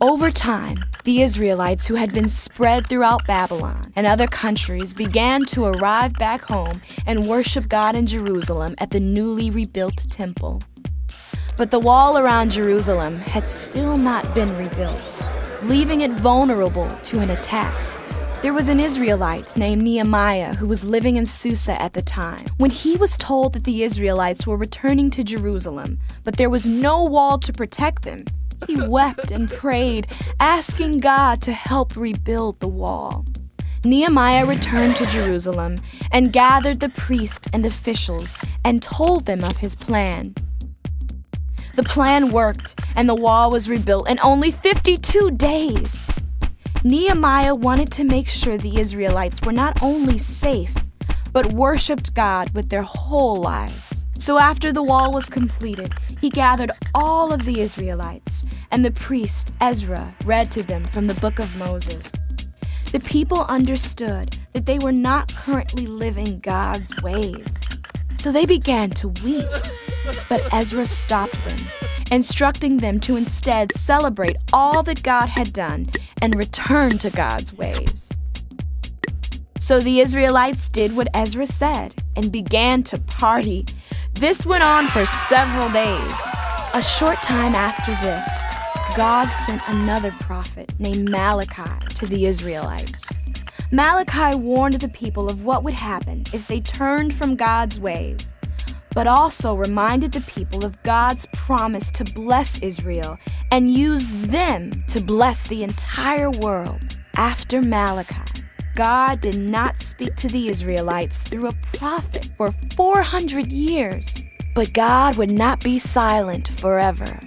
Over time, the Israelites who had been spread throughout Babylon and other countries began to arrive back home and worship God in Jerusalem at the newly rebuilt temple. But the wall around Jerusalem had still not been rebuilt, leaving it vulnerable to an attack. There was an Israelite named Nehemiah who was living in Susa at the time. When he was told that the Israelites were returning to Jerusalem, but there was no wall to protect them, he wept and prayed, asking God to help rebuild the wall. Nehemiah returned to Jerusalem and gathered the priests and officials and told them of his plan. The plan worked, and the wall was rebuilt in only 52 days. Nehemiah wanted to make sure the Israelites were not only safe, but worshiped God with their whole lives. So after the wall was completed, he gathered all of the Israelites, and the priest Ezra read to them from the book of Moses. The people understood that they were not currently living God's ways, so they began to weep. But Ezra stopped them, instructing them to instead celebrate all that God had done and return to God's ways. So the Israelites did what Ezra said and began to party. This went on for several days. A short time after this, God sent another prophet named Malachi to the Israelites. Malachi warned the people of what would happen if they turned from God's ways, but also reminded the people of God's promise to bless Israel and use them to bless the entire world. After Malachi, God did not speak to the Israelites through a prophet for 400 years, but God would not be silent forever.